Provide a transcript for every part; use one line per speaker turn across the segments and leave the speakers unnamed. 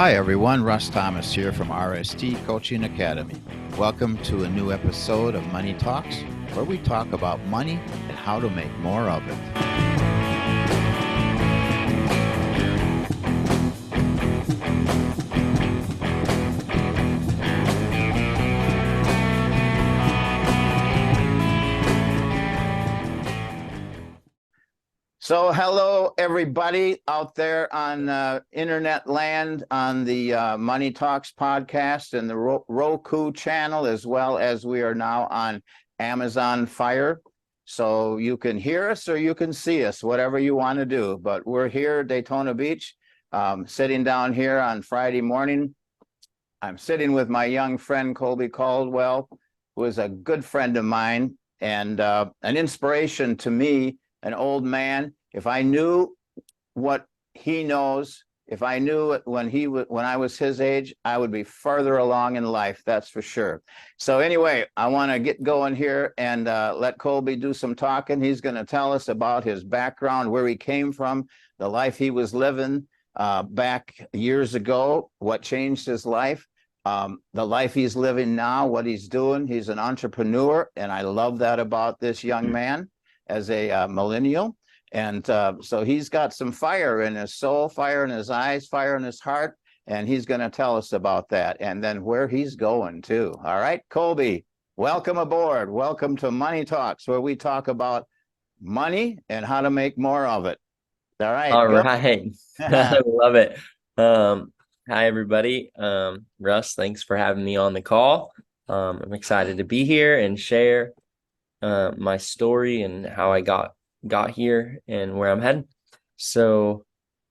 Hi everyone, Russ Thomas here from RST Coaching Academy. Welcome to a new episode of Money Talks, where we talk about money and how to make more of it. So hello, everybody out there on internet land, on the Money Talks podcast and the Roku channel, as well as we are now on Amazon Fire. So you can hear us or you can see us, whatever you want to do. But we're here at Daytona Beach, sitting down here on Friday morning. I'm sitting with my young friend, Colby Caldwell, who is a good friend of mine and an inspiration to me, an old man. If I knew what he knows, if I knew it when I was his age, I would be further along in life, that's for sure. So anyway, I want to get going here and let Colby do some talking. He's going to tell us about his background, where he came from, the life he was living back years ago, what changed his life, the life he's living now, what he's doing. He's an entrepreneur, and I love that about this young man as a millennial. And so he's got some fire in his soul, fire in his eyes, fire in his heart, and he's going to tell us about that and then where he's going too. All right, Colby, welcome aboard. Welcome to Money Talks, where we talk about money and how to make more of it. All right.
All right. I love it. Hi, everybody. Russ, thanks for having me on the call. I'm excited to be here and share my story and how I got here and where I'm heading. So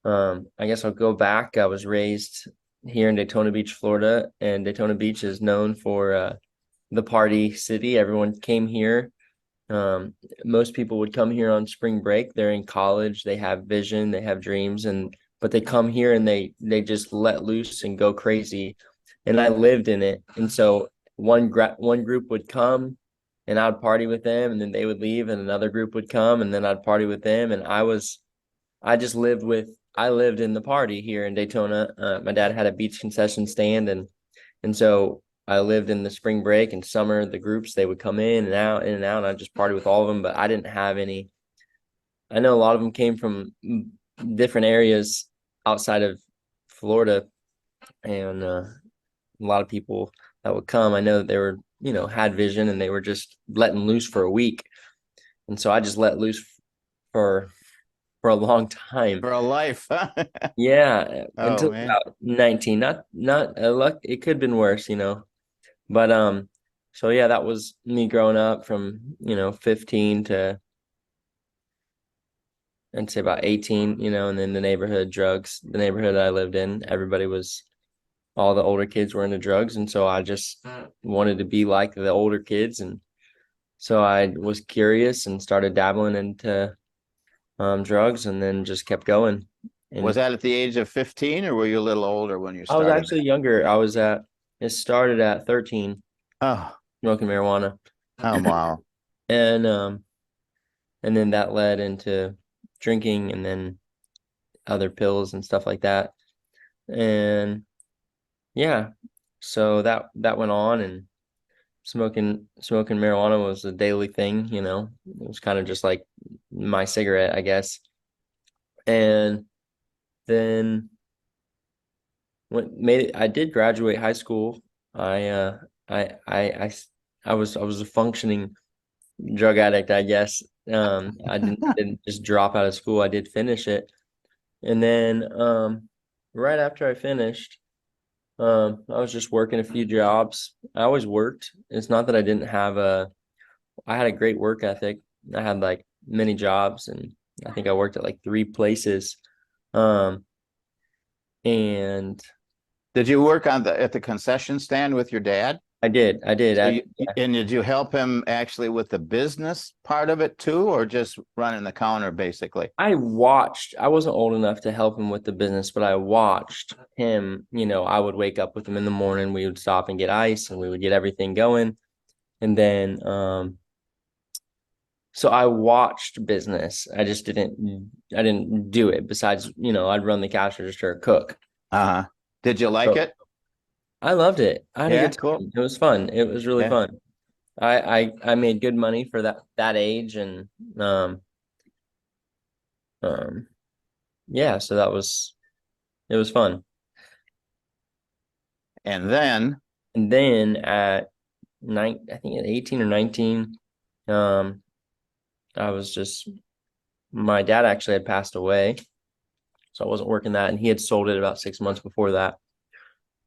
I guess I'll go back. I was raised here in Daytona Beach, Florida, and Daytona Beach is known for the party city. Everyone came here. Most people would come here on spring break. They're in college, they have vision, they have dreams, but they come here and they just let loose and go crazy. And I lived in it. And so one group would come and I'd party with them, and then they would leave, and another group would come, and then I'd party with them. And I lived in the party here in Daytona. My dad had a beach concession stand, and so I lived in the spring break and summer. The groups, they would come in and out, and I'd just party with all of them. But I didn't have any. I know a lot of them came from different areas outside of Florida, and a lot of people that would come, I know that they were, had vision, and they were just letting loose for a week. And so I just let loose for a long time.
For a life.
Yeah.
Oh,
until
man.
about 19. Not luck. It could have been worse, But so yeah, that was me growing up from 15 to I'd say about 18, and then the neighborhood I lived in, all the older kids were into drugs, and so I just wanted to be like the older kids, and so I was curious and started dabbling into drugs, and then just kept going. And
Was that at the age of 15, or were you a little older when you
I was
started?
actually younger. It started at 13,
Oh,
smoking marijuana.
oh, wow.
And then that led into drinking, and then other pills and stuff like that. And yeah, so that went on, and smoking marijuana was a daily thing. It was kind of just like my cigarette, I guess. And then I did graduate high school. I was a functioning drug addict, I guess. I didn't just drop out of school. I did finish it. And then right after I finished, I was just working a few jobs. I always worked. It's not that I had a great work ethic. I had like many jobs, and I think I worked at like 3 places. And
Did you work at the concession stand with your dad?
I did.
So and did you help him actually with the business part of it too, or just running the counter basically?
I wasn't old enough to help him with the business, but I watched him. I would wake up with him in the morning. We would stop and get ice, and we would get everything going. And then, so I watched business. I didn't do it. Besides, I'd run the cash register, cook.
Uh-huh. Did you like
So
it?
I loved it. I had a
Yeah,
good
cool.
time. It was fun. It was really
Yeah.
fun. I made good money for that age, and um um yeah, so it was fun.
And then,
And then at I think at 18 or 19, um, I was just my dad actually had passed away, so I wasn't working that, and he had sold it about 6 months before that.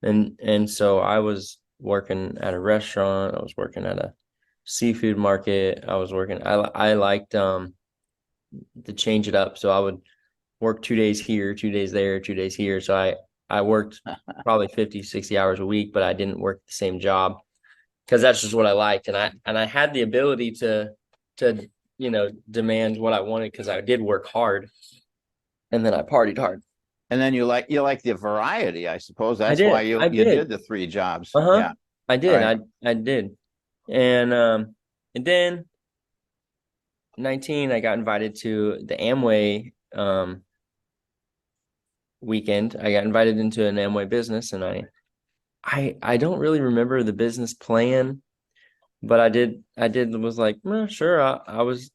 And so I was working at a restaurant, I was working at a seafood market, I liked to change it up. So I would work 2 days here, 2 days there, 2 days here. So I worked probably 50, 60 hours a week, but I didn't work the same job because that's just what I liked. And I had the ability to demand what I wanted because I did work hard and then I partied hard.
and then you like the variety, I suppose.
I
That's why
did.
you
I
you
did.
did the three jobs.
Uh-huh.
Yeah.
I
All
did.
right.
I did. And then 19, I got invited to the Amway weekend. I got invited into an Amway business, and I don't really remember the business plan, but I did was like, sure. I was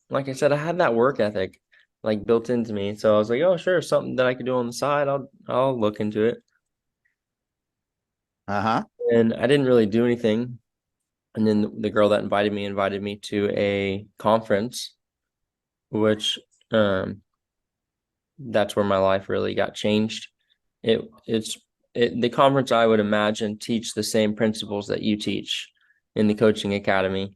like I said, I had that work ethic like built into me. So I was like, oh sure, something that I could do on the side. I'll look into it.
Uh-huh.
And I didn't really do anything. And then the girl that invited me to a conference, which that's where my life really got changed. It's the conference, I would imagine, teach the same principles that you teach in the coaching academy.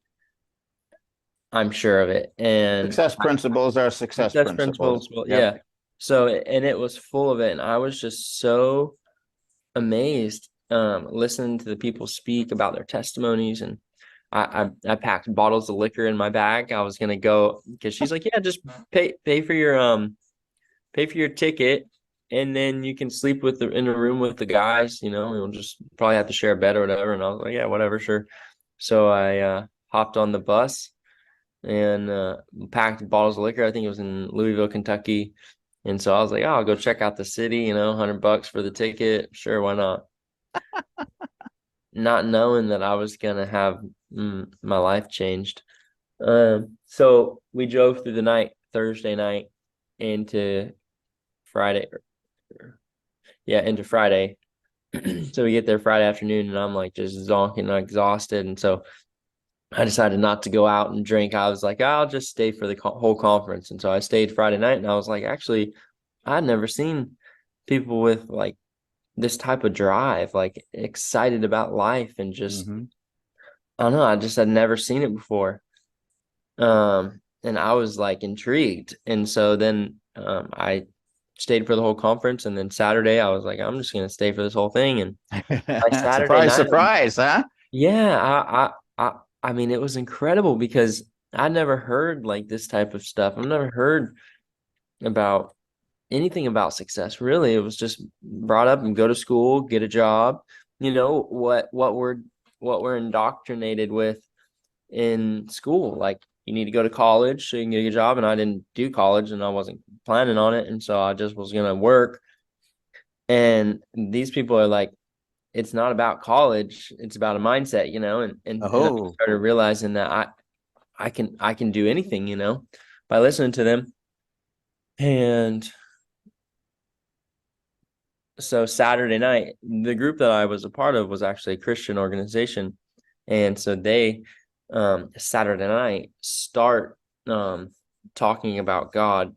I'm sure of it. And
Success principles are success
success
principles.
principles, well,
Yep.
yeah. So, and it was full of it. And I was just so amazed listening to the people speak about their testimonies. And I packed bottles of liquor in my bag. I was gonna go because she's like, yeah, just pay for your ticket, and then you can sleep in a room with the guys. You'll just probably have to share a bed or whatever. And I was like, yeah, whatever, sure. So I hopped on the bus and packed bottles of liquor. I think it was in Louisville, Kentucky. And so I was like, oh, I'll go check out the city, $100 for the ticket. Sure, why not? Not knowing that I was gonna have my life changed. So we drove through the night, Thursday night, into Friday. Into Friday. So we get there Friday afternoon, and I'm like just zonking and exhausted. And so I decided not to go out and drink. I was like, I'll just stay for the whole conference. And so I stayed Friday night, and I was like, actually, I'd never seen people with like this type of drive, like excited about life and just,
Mm-hmm.
I don't know, I just had never seen it before. And I was like intrigued. And so then I stayed for the whole conference. And then Saturday, I was like, I'm just going to stay for this whole thing. And by Saturday
Surprise,
night,
surprise, huh?
yeah, I mean, it was incredible because I never heard like this type of stuff. I've never heard about anything about success, really. It was just brought up and go to school, get a job, what we're indoctrinated with in school. Like you need to go to college so you can get a job. And I didn't do college and I wasn't planning on it. And so I just was going to work. And these people are like, it's not about college. It's about a mindset, and I
Oh,
started realizing that I can do anything, by listening to them. And so Saturday night, the group that I was a part of was actually a Christian organization. And so they Saturday night start talking about God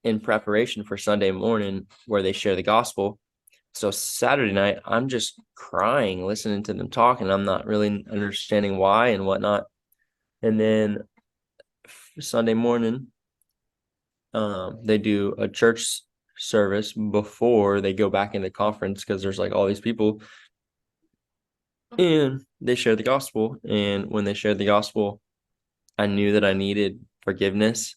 in preparation for Sunday morning where they share the gospel. So Saturday night, I'm just crying, listening to them talk, and I'm not really understanding why and whatnot. And then Sunday morning, they do a church service before they go back into conference because there's like all these people, and they share the gospel. And when they shared the gospel, I knew that I needed forgiveness.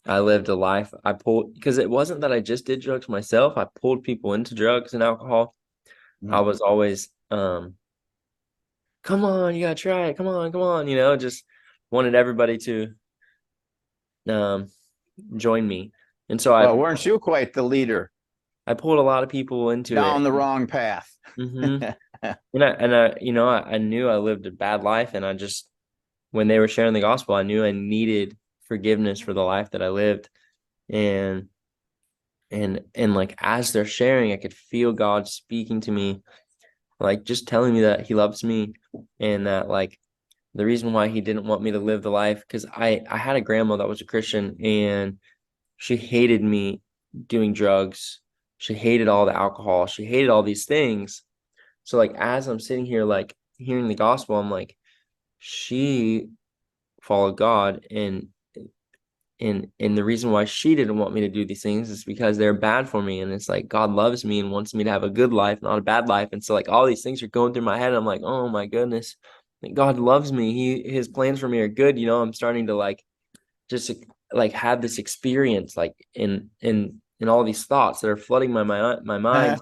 I lived a life. I pulled because it wasn't that I just did drugs myself. I pulled people into drugs and alcohol. I was always, come on, you gotta try it. Come on, just wanted everybody to um join me. And so
well, weren't you quite the leader?
I pulled a lot of people into it.
Down the wrong path.
Mm-hmm. And I, I knew I lived a bad life, and I just, when they were sharing the gospel, I knew I needed forgiveness for the life that I lived. And like, as they're sharing, I could feel God speaking to me, like just telling me that he loves me, and that like the reason why he didn't want me to live the life, because I had a grandma that was a Christian, and she hated me doing drugs. She hated all the alcohol. She hated all these things. So like, as I'm sitting here like hearing the gospel, I'm like, she followed God, and the reason why she didn't want me to do these things is because they're bad for me. And it's like, God loves me and wants me to have a good life, not a bad life. And so like, all these things are going through my head. I'm like, oh my goodness, God loves me. His plans for me are good. I'm starting to like just like have this experience, like in all these thoughts that are flooding my mind.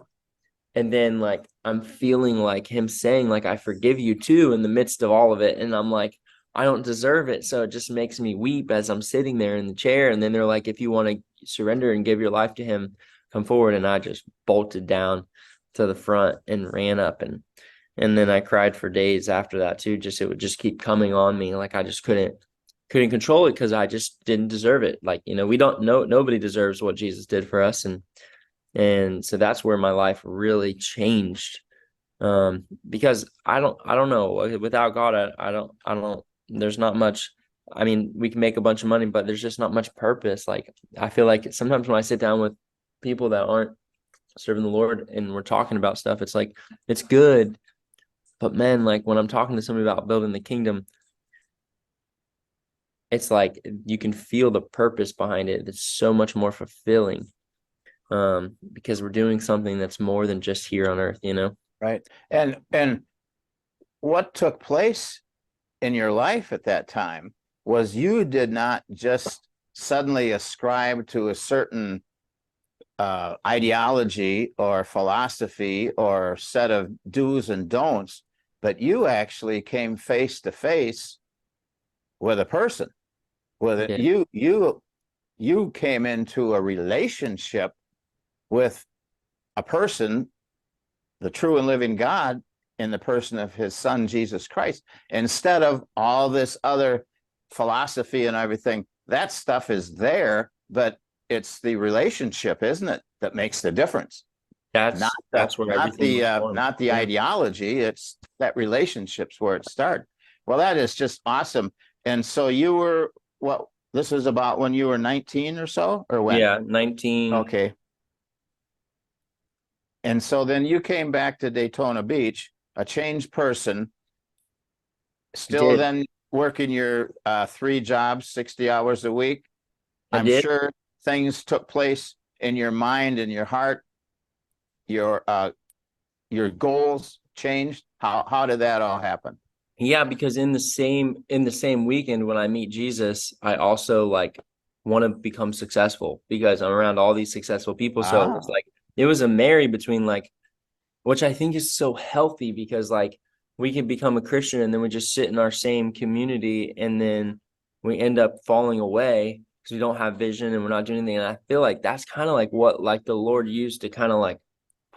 And then like I'm feeling like him saying like, I forgive you too, in the midst of all of it. And I'm like, I don't deserve it. So it just makes me weep as I'm sitting there in the chair. And then they're like, if you want to surrender and give your life to him, come forward. And I just bolted down to the front and ran up, and then I cried for days after that too. Just, it would just keep coming on me. Like I just couldn't control it, because I just didn't deserve it. Like, we don't know, nobody deserves what Jesus did for us. And so that's where my life really changed. Because I don't know, without God, I don't, there's not much. I mean, we can make a bunch of money, but there's just not much purpose. Like, I feel like sometimes when I sit down with people that aren't serving the Lord and we're talking about stuff, it's like, it's good. But man, like when I'm talking to somebody about building the kingdom, it's like you can feel the purpose behind it. It's so much more fulfilling, because we're doing something that's more than just here on earth,
Right. And what took place in your life at that time was you did not just suddenly ascribe to a certain ideology or philosophy or set of do's and don'ts, but you actually came face to face with a person. With it,
Yeah.
you came into a relationship with a person, the true and living God, in the person of his son, Jesus Christ, instead of all this other philosophy and everything. That stuff is there, but it's the relationship, isn't it, that makes the difference?
That's where everything was born.
Not the
Yeah.
ideology. It's that relationship's where it started. Well, that is just awesome. And so you were, what, this was about when you were 19 or so, or when?
Yeah, 19.
Okay. And so then you came back to Daytona Beach, a changed person, still
Did.
then working your 3 jobs, 60 hours a week.
I
I'm
did.
sure things took place in your mind and your heart. Your goals changed. How did that all happen?
Yeah, because in the same weekend when I meet Jesus, I also like want to become successful, because I'm around all these successful people. So it's
Ah.
like it was a marry between like, which I think is so healthy, because like we can become a Christian and then we just sit in our same community, and then we end up falling away because we don't have vision and we're not doing anything. And I feel like that's kind of like what like the Lord used to kind of like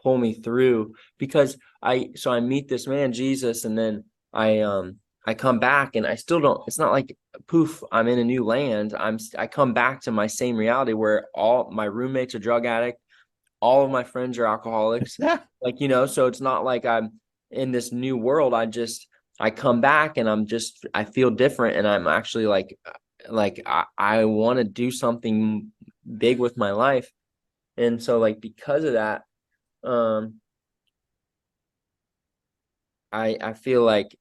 pull me through, because I meet this man Jesus, and then I come back and I still don't, it's not like poof, I'm in a new land. I come back to my same reality where all my roommates are drug addict, all of my friends are alcoholics. Like, so it's not like I'm in this new world. I come back and I feel different, and I'm actually like I want to do something big with my life. And so like, because of that, um I feel like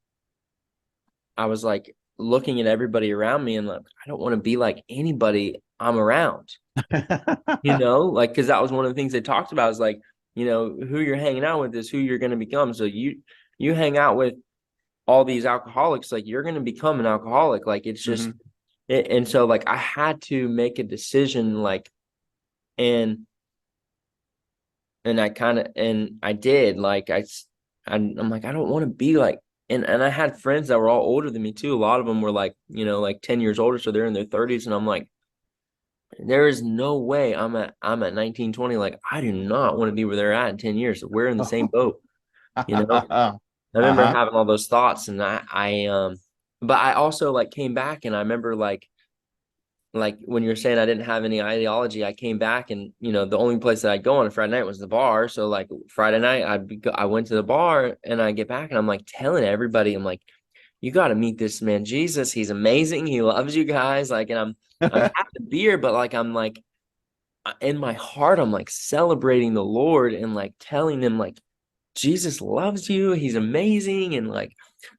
I was like looking at everybody around me and like, I don't want to be like anybody I'm around, like, because that was one of the things they talked about, is like, who you're hanging out with is who you're going to become. So you hang out with all these alcoholics, like you're going to become an alcoholic. Like it's just, and so like I had to make a decision, like, and I did, like, I'm like, I don't want to be like, and I had friends that were all older than me too. A lot of them were like, like 10 years older. So they're in their 30s. And I'm like, there is no way I'm at 19, 20. Like, I do not want to be where they're at in 10 years. We're in the same boat, you know? I remember
Uh-huh.
having all those thoughts, and but I also like came back, and I remember like when you're saying I didn't have any ideology, I came back, and the only place that I'd go on a Friday night was the bar. So like Friday night, I went to the bar, and I get back, and I'm like telling everybody, I'm like, you got to meet this man, Jesus. He's amazing. He loves you guys. Like, and I'm having a beer, but like I'm like in my heart, I'm like celebrating the Lord and like telling them like Jesus loves you. He's amazing. And like,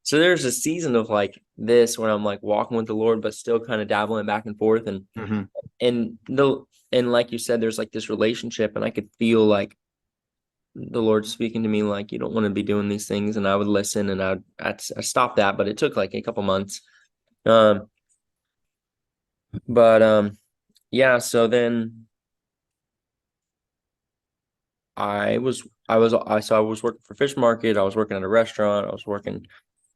so there's a season of like this where I'm like walking with the Lord, but still kind of dabbling back and forth.
Hmm.
And the, and like you said, there's like this relationship, and I could feel like the Lord speaking to me, like, you don't want to be doing these things. And I would listen, and I'd stop that, but it took like a couple months. Um, but yeah, so then I was working for fish market, I was working at a restaurant, I was working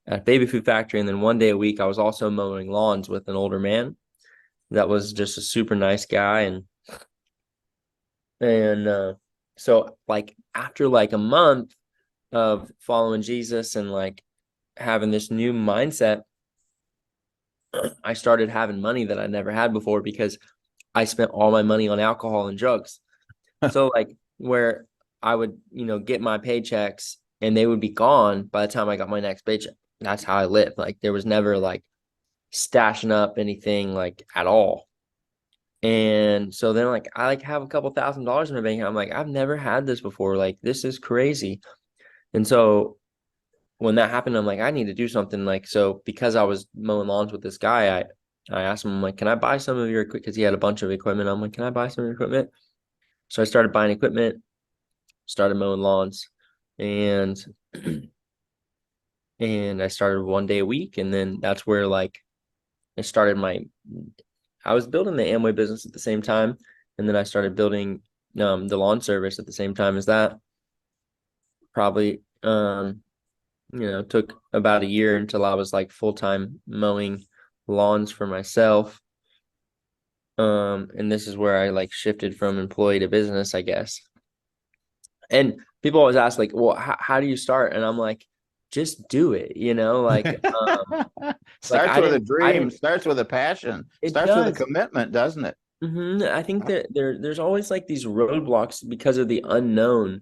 at a baby food factory, and then one day a week I was also mowing lawns with an older man that was just a super nice guy. And so like after like a month of following Jesus and like having this new mindset, I started having money that I never had before because I spent all my money on alcohol and drugs. So like where I would, get my paychecks and they would be gone by the time I got my next paycheck. That's how I lived. Like there was never like stashing up anything like at all. And so then like I like have a couple $1,000s in my bank account. I'm like, I've never had this before. Like this is crazy. And so when that happened, I'm like, I need to do something. Like, so because I was mowing lawns with this guy, I asked him, I'm like, can I buy some of your equipment? Because he had a bunch of equipment. I'm like, can I buy some of your equipment? So I started buying equipment, started mowing lawns, and and I started one day a week. And then that's where like I started I was building the Amway business at the same time. And then I started building the lawn service at the same time as that. Probably took about a year until I was like full-time mowing lawns for myself. And this is where I like shifted from employee to business, I guess. And people always ask like, well, how do you start? And I'm like, just do it, like
Starts with a
I
dream,
didn't,
starts with a passion,
it
starts with a
does.
commitment, doesn't it?
I think that there's always like these roadblocks because of the unknown.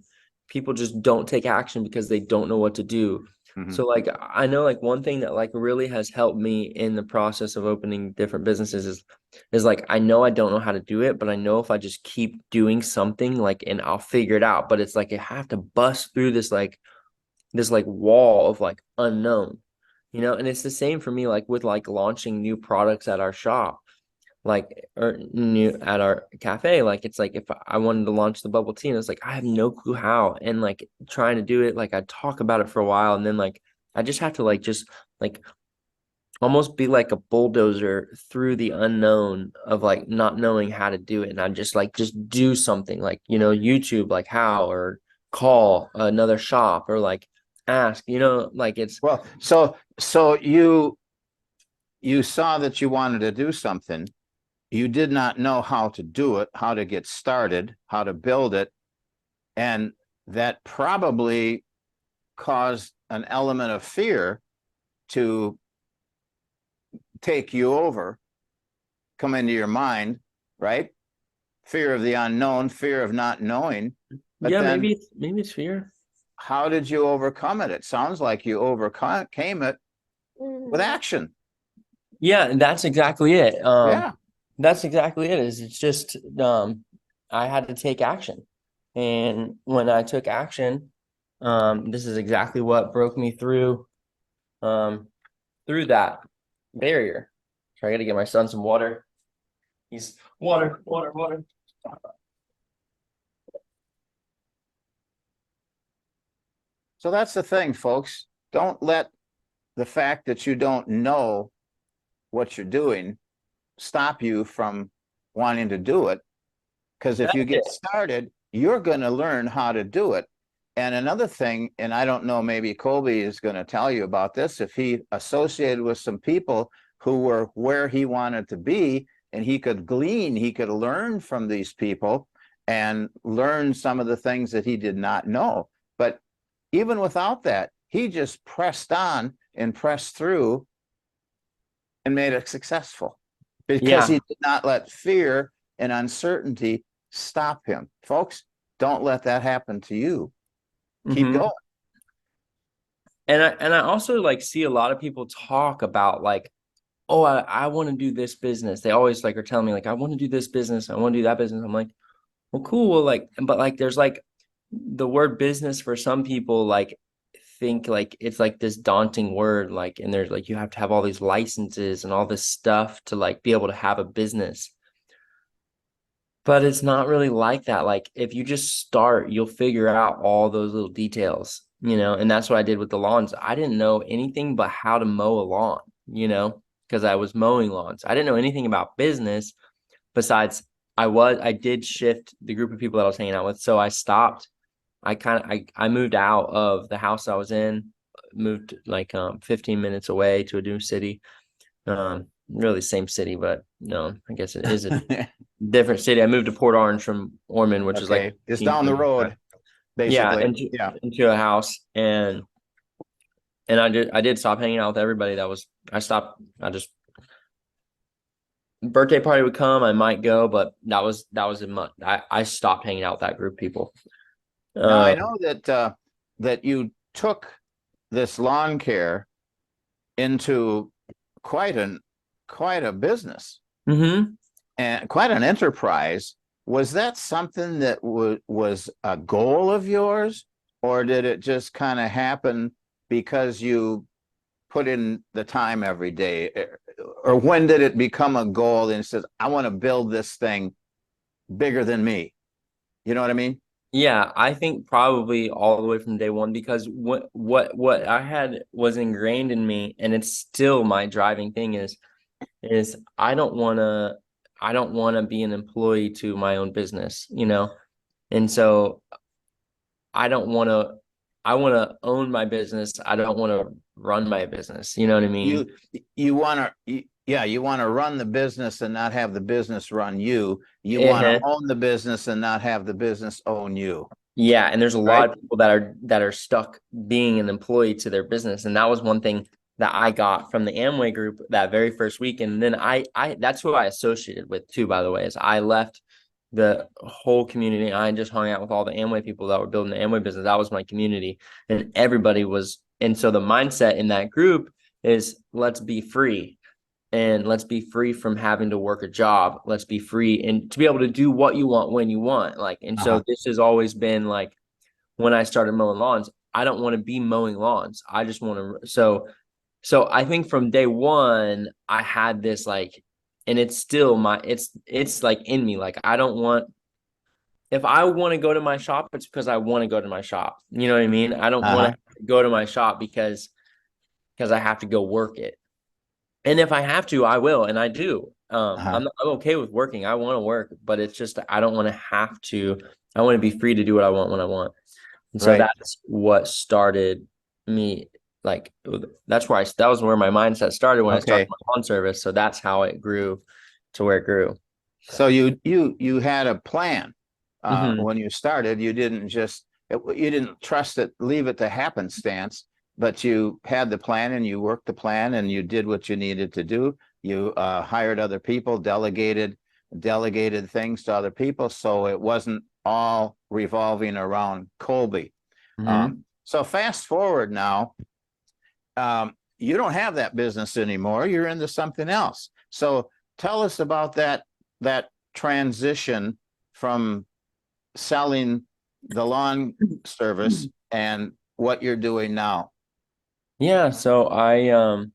People just don't take action because they don't know what to do.
Mhm.
So like I know like one thing that like really has helped me in the process of opening different businesses is like I know I don't know how to do it, but I know if I just keep doing something like and I'll figure it out. But it's like I have to bust through this wall of like unknown, and it's the same for me like with like launching new products at our shop like or new at our cafe. Like it's like if I wanted to launch the bubble tea and it's like I have no clue how, and like trying to do it, like I talk about it for a while and then like I just have to like just like almost be like a bulldozer through the unknown of like not knowing how to do it. And I just do something like, YouTube, like how, or call another shop or like ask, like it's
Well, so you saw that you wanted to do something. You did not know how to do it, how to get started, how to build it, and that probably caused an element of fear to take you over, come into your mind, right? Fear of the unknown, fear of not knowing. But
yeah,
then
maybe it's fear.
how did you overcome it? It sounds like you overcame it with action.
Yeah, and that's exactly it.
Yeah.
That's exactly it. It's just I had to take action. And when I took action, this is exactly what broke me um through that barrier. So I gotta get my son some water. He's water.
So that's the thing, folks. Don't let the fact that you don't know what you're doing stop you from wanting to do it. Because if
That's
you get
it.
started, you're going to learn how to do it. And another thing, and I don't know, maybe Colby is going to tell you about this, if he associated with some people who were where he wanted to be, and he could glean, he could learn from these people and learn some of the things that he did not know. But even without that, he just pressed on and pressed through and made it successful because he did not let fear and uncertainty stop him. Folks, don't let that happen to you. Keep going.
And I also like see a lot of people talk about like, oh, I want to do this business. They always like are telling me like, I want to do this business. I want to do that business. I'm like, well, cool. Well, like, but like, there's like the word business for some people, like think like it's like this daunting word, like, and there's like, you have to have all these licenses and all this stuff to like be able to have a business. But it's not really like that. Like if you just start, you'll figure out all those little details, and that's what I did with the lawns. I didn't know anything but how to mow a lawn, because I was mowing lawns. I didn't know anything about business besides I did shift the group of people that I was hanging out with. So I stopped. I moved out of the house I was in, moved like 15 minutes away to a new city. Really same city, but no, I guess it is a different city. I moved to Port Orange from Ormond, which is like
it's down the road, basically.
Into a house, and I did stop hanging out with everybody. Birthday party would come, I might go, but that was a month. I stopped hanging out with that group of people.
Now I know that you took this lawn care into quite a business and quite an enterprise. Was that something that was a goal of yours, or did it just kind of happen because you put in the time every day? Or when did it become a goal and it says, I want to build this thing bigger than me? You know what I mean?
Yeah, I think probably all the way from day one, because what I had was ingrained in me, and it's still my driving thing is I don't want to be an employee to my own business, and so I want to own my business. I don't want to run my business. You know what I mean?
You want to run the business and not have the business run you. You want to own the business and not have the business own you.
Yeah, and there's a lot of people that are stuck being an employee to their business, and that was one thing that I got from the Amway group that very first week. And then I that's who I associated with too, by the way, is I left the whole community. I just hung out with all the Amway people that were building the Amway business. That was my community, and everybody was. And so the mindset in that group is let's be free, and let's be free from having to work a job. Let's be free and to be able to do what you want when you want. Like, and so this has always been like when I started mowing lawns, I don't want to be mowing lawns. I just want to. So I think from day one, I had this like, and it's still it's like in me. Like, if I want to go to my shop, it's because I want to go to my shop. You know what I mean? I don't want to go to my shop because I have to go work it. And if I have to, I will. And I do. I'm okay with working. I want to work, but it's just, I don't want to have to. I want to be free to do what I want when I want. And so that's what started me. Like that was where my mindset started when I started my lawn service. So that's how it grew to where it grew.
So you had a plan when you started. You didn't trust it, leave it to happenstance, but you had the plan and you worked the plan and you did what you needed to do. You hired other people, delegated things to other people, so it wasn't all revolving around Colby. So fast forward now. You don't have that business anymore. You're into something else. So tell us about that transition from selling the lawn service and what you're doing now.
Yeah, so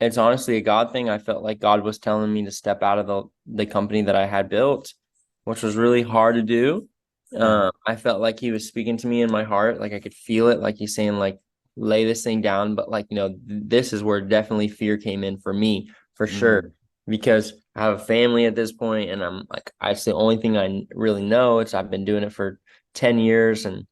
it's honestly a God thing. I felt like God was telling me to step out of the company that I had built, which was really hard to do. I felt like he was speaking to me in my heart. Like I could feel it, like he's saying, like, lay this thing down. But like, this is where definitely fear came in for me, for sure, because I have a family at this point, and I'm like, it's the only thing I really know. I've been doing it for 10 years, and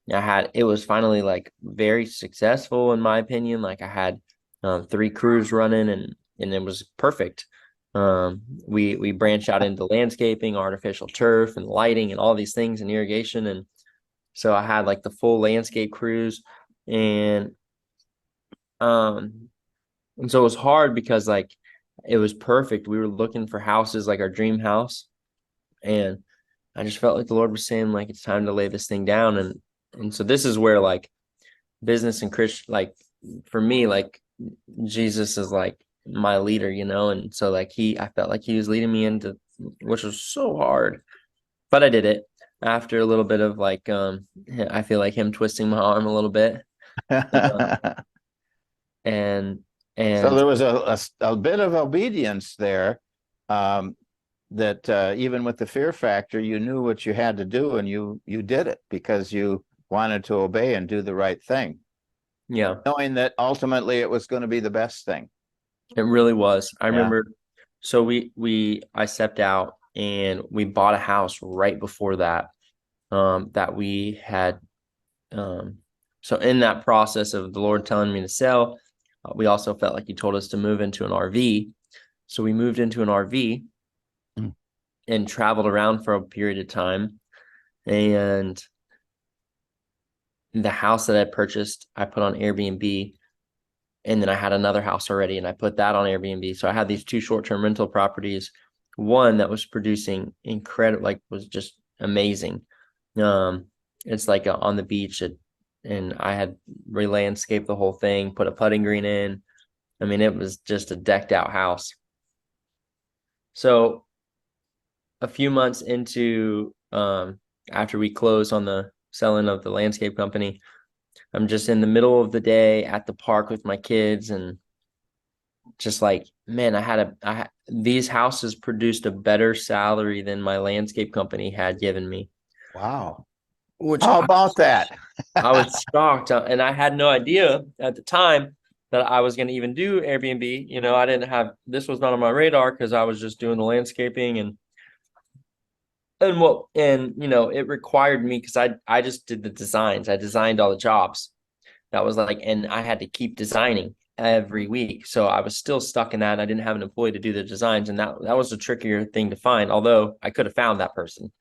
it was finally like very successful in my opinion. Like I had 3 crews running, and it was perfect. We branched out into landscaping, artificial turf, and lighting, and all these things, and irrigation. And so I had like the full landscape crews, and um, and so it was hard because like it was perfect. We were looking for houses, like our dream house, and I just felt like the Lord was saying like it's time to lay this thing down. And so this is where like business and Christian, like for me, like Jesus is like my leader, and so like I felt like he was leading me into, which was so hard, but I did it after a little bit of like I feel like him twisting my arm a little bit, uh, and
So
and
there was a bit of obedience there, um, that even with the fear factor, you knew what you had to do, and you did it because you wanted to obey and do the right thing,
yeah,
knowing that ultimately it was going to be the best thing.
it really was. I
Yeah.
remember, so I stepped out and we bought a house right before that, that we had. So in that process of the Lord telling me to sell, we also felt like he told us to move into an RV. So we moved into an RV
Mm.
and traveled around for a period of time. And the house that I purchased, I put on Airbnb. And then I had another house already and I put that on Airbnb. So I had these two short-term rental properties, one that was producing incredible, like was just amazing. Um, it's like on the beach, and I had re-landscaped the whole thing, put a putting green in. I mean, it was just a decked out house. So a few months into after we closed on the selling of the landscape company, I'm just in the middle of the day at the park with my kids, and just like, man, these houses produced a better salary than my landscape company had given me,
Wow.
which
How about that?
I was shocked. And I had no idea at the time that I was going to even do Airbnb. I didn't have, this was not on my radar because I was just doing the landscaping and it required me because I just did the designs. I designed all the jobs. That was like, and I had to keep designing every week. So I was still stuck in that. I didn't have an employee to do the designs. And that was a trickier thing to find, although I could have found that person.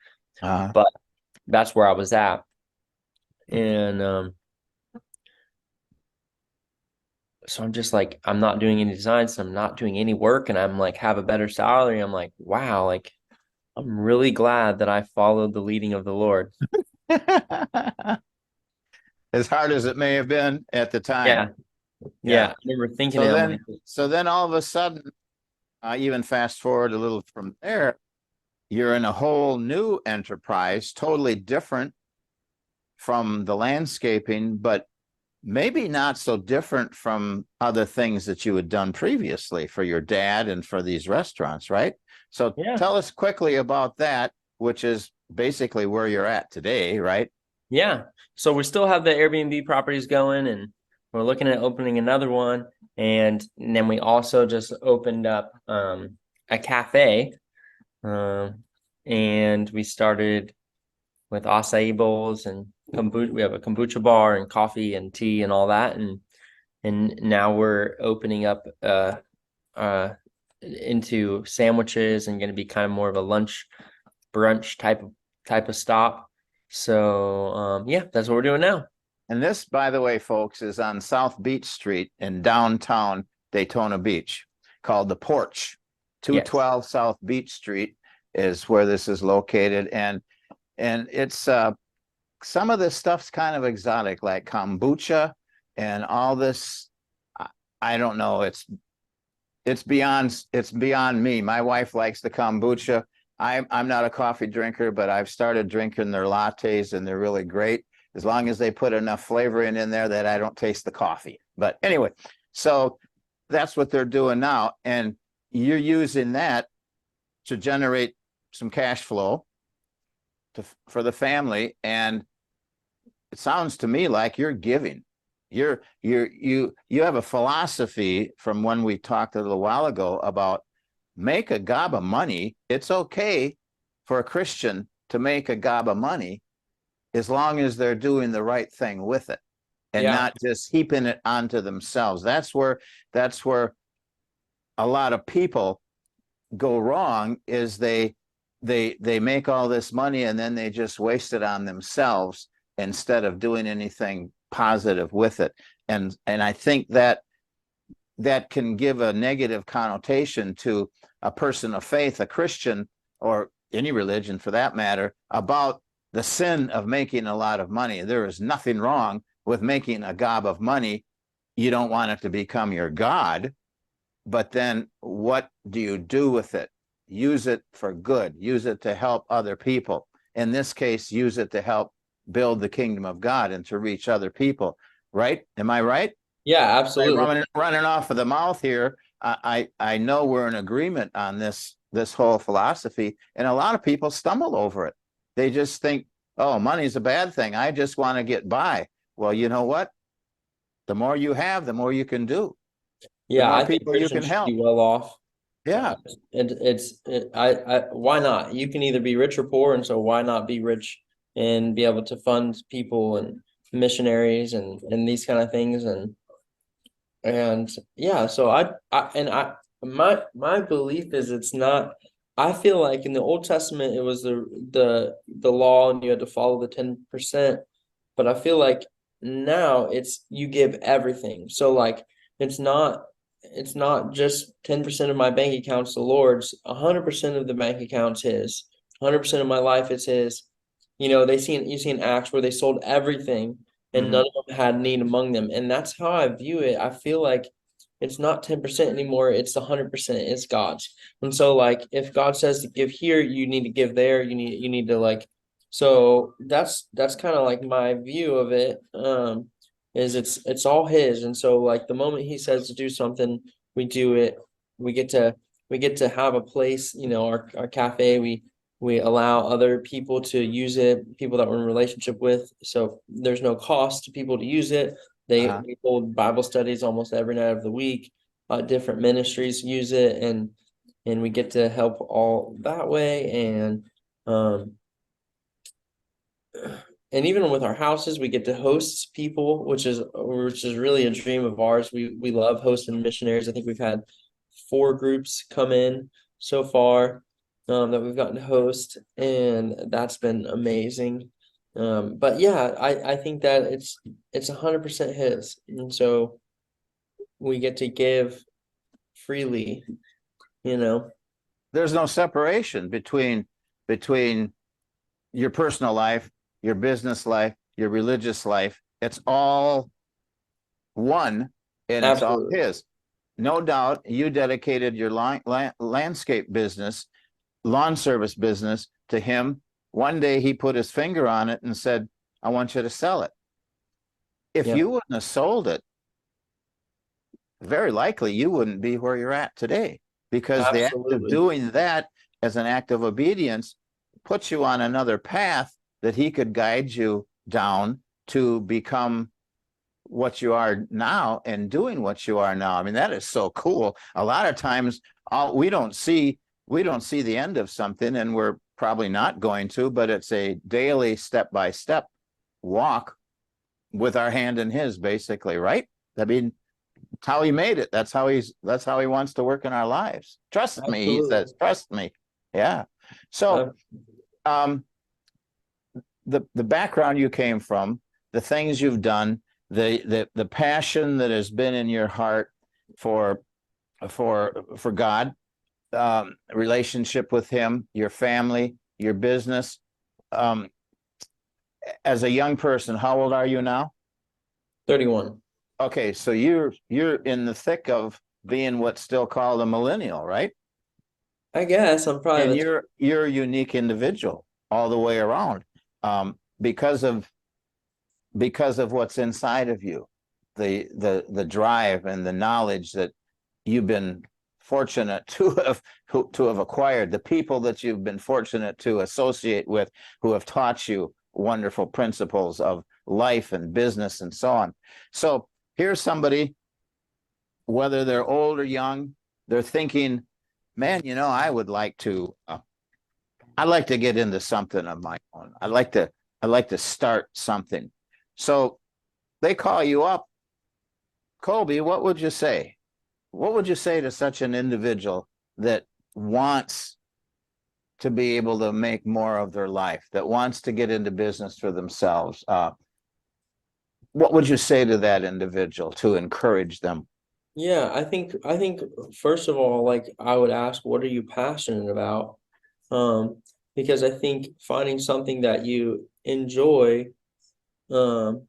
Uh,
But that's where I was at. And so I'm just like, I'm not doing any designs. I'm not doing any work. And I'm like, have a better salary. I'm like, wow, like, I'm really glad that I followed the leading of the Lord.
as hard as it may have been at the time.
Yeah. Yeah.
Yeah.
I remember thinking
So
it. I'm
then,
like,
so then all of a sudden, even fast forward a little from there, you're in a whole new enterprise, totally different from the landscaping, but maybe not so different from other things that you had done previously for your dad and for these restaurants, right? So
yeah.
tell us quickly about that, which is basically where you're at today, right?
Yeah. So we still have the Airbnb properties going, and we're looking at opening another one. And then we also just opened up a cafe. Um, and we started with acai bowls and kombucha. We have a kombucha bar and coffee and tea and all that. And now we're opening up uh into sandwiches and going to be kind of more of a lunch brunch type of stop. So yeah, that's what we're doing now.
And this, by the way, folks, is on South Beach Street in downtown Daytona Beach, called The Porch.
Yes.
212 South Beach Street is where this is located. And it's some of this stuff's kind of exotic, like kombucha and all this. I don't know. It's beyond me. My wife likes the kombucha. I'm not a coffee drinker, but I've started drinking their lattes, and they're really great as long as they put enough flavor in there that I don't taste the coffee. But anyway, so that's what they're doing now, and you're using that to generate some cash flow for the family, and it sounds to me like you're giving. You have a philosophy from when we talked a little while ago about make a gob of money. It's okay for a Christian to make a gob of money as long as they're doing the right thing with it and
Yeah.
not just heaping it onto themselves. That's where a lot of people go wrong is they make all this money and then they just waste it on themselves instead of doing anything positive with it. And I think that can give a negative connotation to a person of faith, a Christian, or any religion for that matter, about the sin of making a lot of money. There is nothing wrong with making a gob of money. You don't want it to become your God, but then what do you do with it? Use it for good. Use it to help other people. In this case, use it to help build the kingdom of God and to reach other people. Right? Am I right?
Yeah, absolutely.
Running off of the mouth here. I know we're in agreement on this whole philosophy, and a lot of people stumble over it. They just think, oh, money's a bad thing. I just want to get by. Well, you know what? The more you have, the more you can do. The
Yeah,
more
I think
people you can
Christians should
help.
be well off.
Yeah.
Why not? You can either be rich or poor, and so why not be rich and be able to fund people and missionaries and these kind of things and yeah, so my belief is it's not. I feel like in the Old Testament it was the law and you had to follow the 10%, but I feel like now it's you give everything. So like it's not just 10% of my bank account's the Lord's, 100% of the bank account's his, 100% of my life is his. You see in Acts where they sold everything and
Mhm.
none of them had need among them. And that's how I view it. I feel like it's not 10% anymore, it's 100%, it's God's. And so like if God says to give here, you need to give there, you need to like so that's kind of like my view of it. Is it's all his. And so like the moment he says to do something, we do it. We get to we get to have a place, our cafe, we allow other people to use it, people that we're in relationship with. So there's no cost to people to use it.
Uh-huh.
We hold Bible studies almost every night of the week. Different ministries use it, and we get to help all that way. Um, and even with our houses, we get to host people, which is really a dream of ours. We love hosting missionaries. I think we've had 4 groups come in so far that we've gotten to host, and that's been amazing. But yeah, I think that it's 100% his, and so we get to give freely, you know.
There's no separation between your personal life, your business life, your religious life. It's all one, and it's all
Absolutely.
his. No doubt you dedicated your landscape business, lawn service business to him. One day he put his finger on it and said, I want you to sell it. If
Yeah,
you wouldn't have sold it, very likely you wouldn't be where you're at today, because the act of
absolutely.
doing that as an act of obedience puts you on another path that he could guide you down to become what you are now and doing what you are now. I mean, that is so cool. A lot of times we don't see the end of something, and we're probably not going to, but it's a daily step-by-step walk with our hand in his, basically, right? I mean, it's how he made it. That's how he wants to work in our lives. Trust me, he
Absolutely.
says, trust me. Yeah. So
Uh,
um the background you came from, the things you've done, the passion that has been in your heart for God, relationship with him, your family, your business. Um, as a young person, how old are you now?
31.
Okay, so you're in the thick of being what's still called a millennial, right?
I guess I'm
And
probably the
you're a unique individual all the way around, because of what's inside of you, the drive and the knowledge that you've been fortunate to have acquired, the people that you've been fortunate to associate with, who have taught you wonderful principles of life and business and so on. So here's somebody, whether they're old or young, they're thinking, man, I'd like to get into something of my own. I'd like to start something. So they call you up. Colby, what would you say? What would you say to such an individual that wants to be able to make more of their life, that wants to get into business for themselves, what would you say to that individual to encourage them?
Yeah, I think first of all, like I would ask, what are you passionate about? Because I think finding something that you enjoy, um,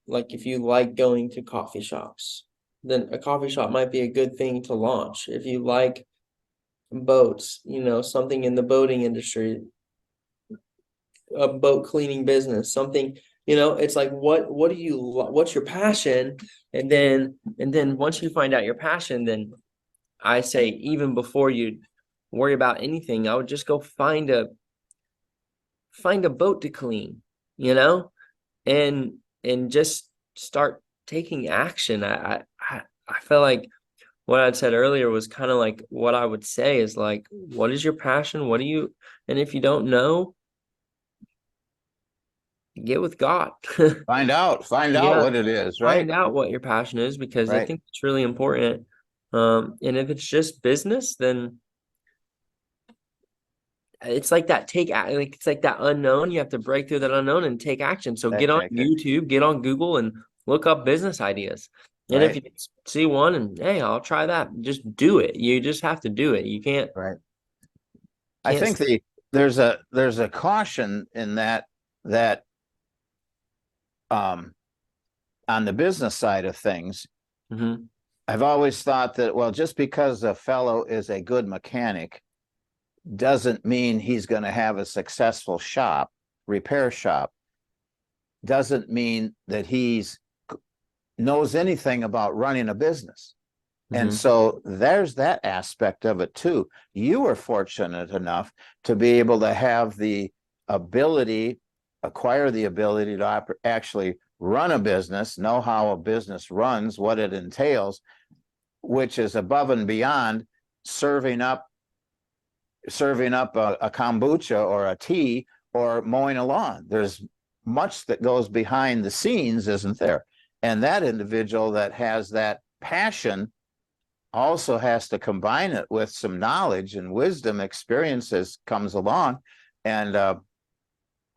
like if you like going to coffee shops, then a coffee shop might be a good thing to launch. If you like boats, something in the boating industry, a boat cleaning business, something, it's like what do you what's your passion? And then once you find out your passion, then I say even before you worry about anything, I would just go find a boat to clean, you know, and just start taking action. I feel like what I'd said earlier was kind of like what I would say is like, what is your passion? And if you don't know, get with God.
Find out
Yeah,
what it is, right?
find out what your passion is because I
Right.
think it's really important. And if it's just business, then it's like that like it's like that unknown. You have to break through that unknown and take action. So get on
Take it,
YouTube, get on Google, and look up business ideas. And if
right,
you see one and hey, I'll try that, just do it. You just have to do it. You can't
right. I
can't.
think there's a caution in that um on the business side of things.
Mhm.
I've always thought that, well, just because a fellow is a good mechanic doesn't mean he's going to have a successful repair shop, doesn't mean that he's knows anything about running a business. And
Mhm.
so there's that aspect of it too. You were fortunate enough to be able to have the ability, acquire the ability to actually run a business, know how a business runs, what it entails, which is above and beyond serving up a kombucha or a tea or mowing a lawn. There's much that goes behind the scenes, isn't there? And that individual that has that passion also has to combine it with some knowledge and wisdom, experiences comes along. And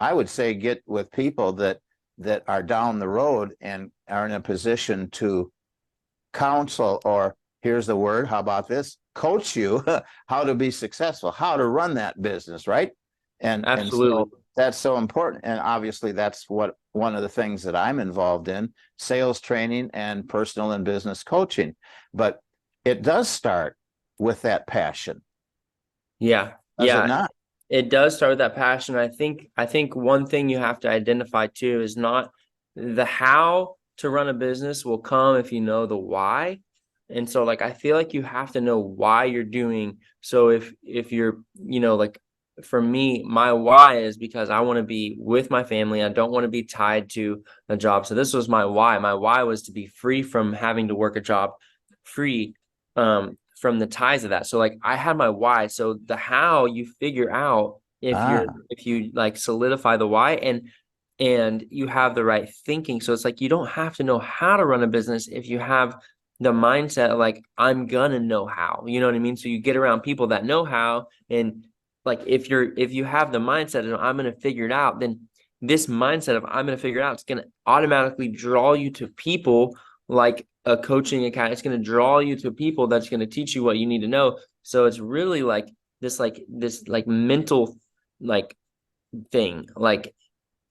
I would say get with people that are down the road and are in a position to counsel, or here's the word, how about this, coach you how to be successful, how to run that business, right? And
Absolutely.
so that's so important. And obviously that's what one of the things that I'm involved in, sales training and personal and business coaching. But it does start with that passion,
Yeah.
does it
Yeah.
not?
It does start with that passion. I think one thing you have to identify too is not the how to run a business will come if you know the why. And so like I feel like you have to know why you're doing. So if you're, like for me, my why is because I want to be with my family. I don't want to be tied to a job. So this was my why. My why was to be free from having to work a job, free from the ties of that. So like I had my why. So the how you figure out
Ah,
if you like solidify the why and you have the right thinking. So it's like you don't have to know how to run a business if you have the mindset of like I'm gonna know how. You know what I mean? So you get around people that know how, and like if you have the mindset of I'm gonna figure it out, then this mindset of I'm gonna figure it out, it's gonna automatically draw you to people like a coaching account. It's going to draw you to people that's going to teach you what you need to know. So it's really like this mental like thing like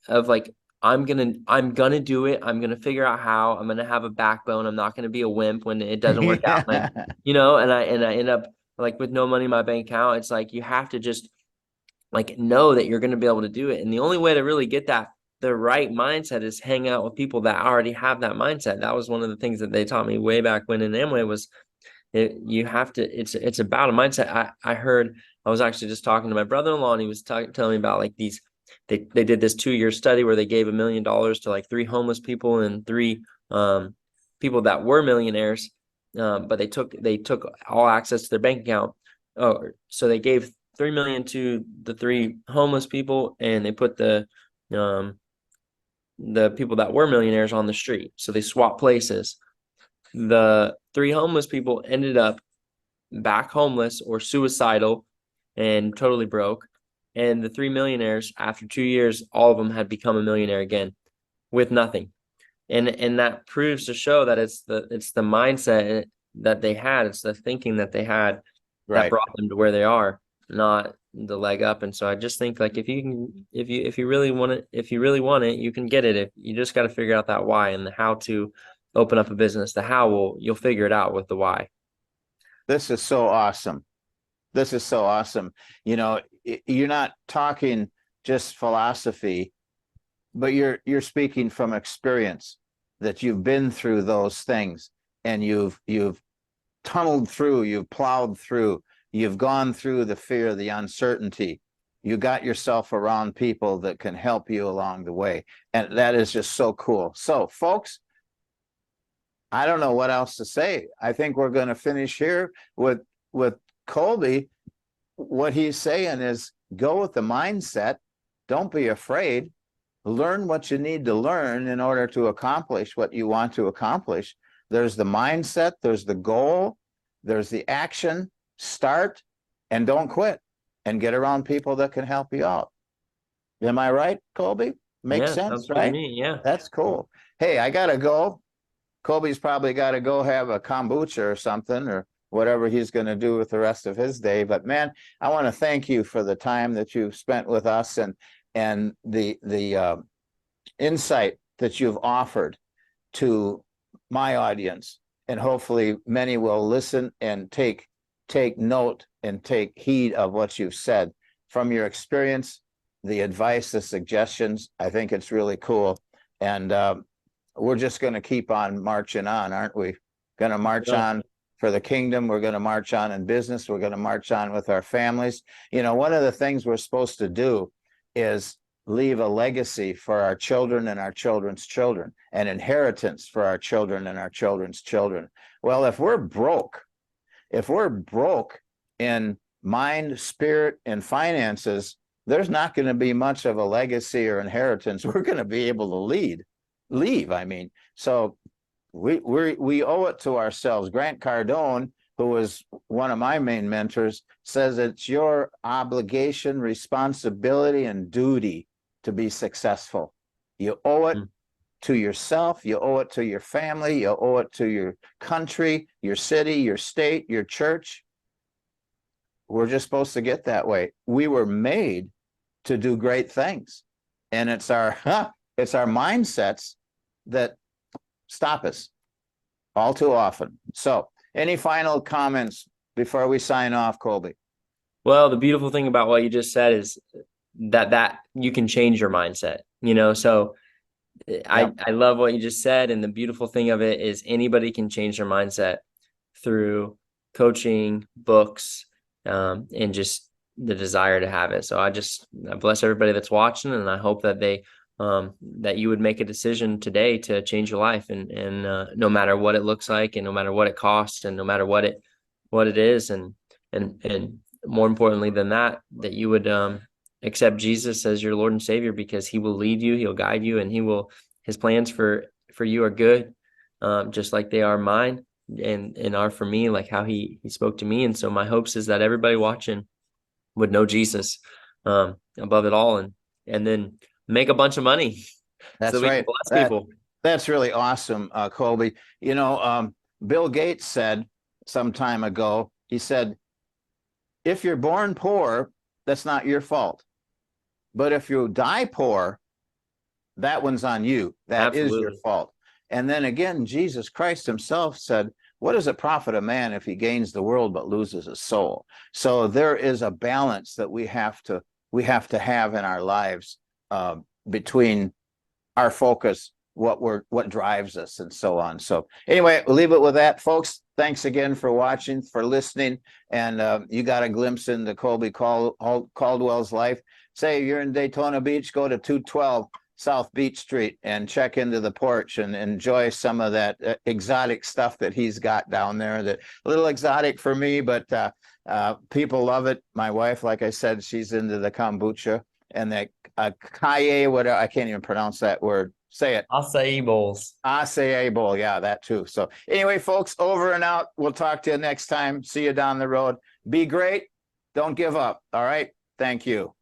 of like I'm gonna do it. I'm gonna figure out how. I'm gonna have a backbone. I'm not gonna be a wimp when it doesn't work out. Like,
yeah.
and I end up like with no money in my bank account. It's like you have to just like know that you're gonna be able to do it. And the only way to really get that the right mindset is hang out with people that already have that mindset. That was one of the things that they taught me way back when in Amway was you have to it's about a mindset. I heard I was actually just talking to my brother-in-law and he was telling me about like these they did this 2-year study where they gave $1 million to like 3 homeless people and 3 people that were millionaires, but they took all access to their bank account. Oh, so they gave 3 million to the 3 homeless people and they put um the people that were millionaires on the street, so they swapped places. The 3 homeless people ended up back homeless or suicidal and totally broke. And the 3 millionaires, after 2 years, all of them had become a millionaire again with nothing. And that proves to show that it's the mindset that they had, it's the thinking that they had that brought them to where they are, not the leg up. And so I just think, like, if you really want it, you can get it. If you just got to figure out that why and the how to open up a business. The how you'll figure it out with the why.
This is so awesome. This is so awesome. You know, you're not talking just philosophy, but you're speaking from experience, that you've been through those things, and you've tunneled through, you've plowed through, you've gone through the fear, the uncertainty. You got yourself around people that can help you along the way. And that is just so cool. So, folks, I don't know what else to say. I think we're going to finish here with Colby. What he's saying is, go with the mindset. Don't be afraid. Learn what you need to learn in order to accomplish what you want to accomplish. There's the mindset, there's the goal, there's the action. Start and don't quit, and get around people that can help you out. Am I right, Colby? Makes sense, right?
Yeah.
That's cool. Hey, I gotta go. Colby's probably got to go have a kombucha or something, or whatever he's going to do with the rest of his day. But man, I want to thank you for the time that you've spent with us, and the insight that you've offered to my audience. And hopefully many will listen and take note and take heed of what you've said from your experience, the advice, the suggestions. I think it's really cool. And we're just going to keep on marching on, aren't we? Going to march on for the kingdom. We're going to march on in business. We're going to march on with our families. You know, one of the things we're supposed to do is leave a legacy for our children and our children's children, an inheritance for our children and our children's children. Well, if we're broke in mind, spirit, and finances, there's not going to be much of a legacy or inheritance we're going to be able to leave. I mean, so we owe it to ourselves. Grant Cardone, who was one of my main mentors, says it's your obligation, responsibility, and duty to be successful. You owe it to yourself, you owe it to your family, you owe it to your country, your city, your state, your church. We're just supposed to get that way. We were made to do great things, and it's our mindsets that stop us all too often. So, any final comments before we sign off, Colby?
Well, the beautiful thing about what you just said is that you can change your mindset, you know. So I love what you just said, and the beautiful thing of it is anybody can change their mindset through coaching, books, and just the desire to have it. So I bless everybody that's watching, and I hope that that you would make a decision today to change your life, and no matter what it looks like, and no matter what it costs, and no matter what it is, and more importantly than that you would accept Jesus as your Lord and Savior, because he will lead you, he'll guide you, and his plans for you are good, just like they are mine and are for me, like how he spoke to me. And so my hopes is that everybody watching would know Jesus above it all, and then make a bunch of money.
That's
so we
right.
can bless people.
That's really awesome, Colby. You know, Bill Gates said some time ago, he said, if you're born poor, that's not your fault. But if you die poor, that one's on you. That is your fault. And then again, Jesus Christ himself said, what does it profit a man if he gains the world but loses his soul? So there is a balance that we have to have in our lives, between our focus, what drives us, and so on. So anyway, we'll leave it with that, folks. Thanks again for watching, for listening, and you got a glimpse into Colby Caldwell's life. Say you're in Daytona Beach, go to 212 South Beach Street and check into the porch and enjoy some of that exotic stuff that he's got down there. That a little exotic for me, but people love it. My wife, like I said, she's into the kombucha. and the Kaye, whatever, I can't even pronounce that word. Say it.
Acai bowls.
Acai bowl. Yeah, that too. So anyway, folks, over and out. We'll talk to you next time. See you down the road. Be great. Don't give up. All right. Thank you.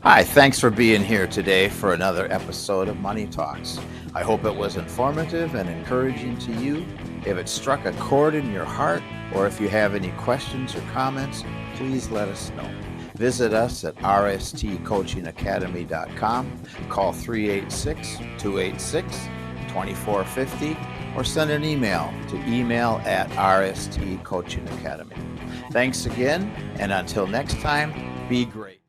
Hi, thanks for being here today for another episode of Money Talks. I hope it was informative and encouraging to you. If it struck a chord in your heart, or if you have any questions or comments, please let us know. Visit us at rstcoachingacademy.com, call 386-286-2450, or send an email to email@rstcoachingacademy. Thanks again, and until next time, be great.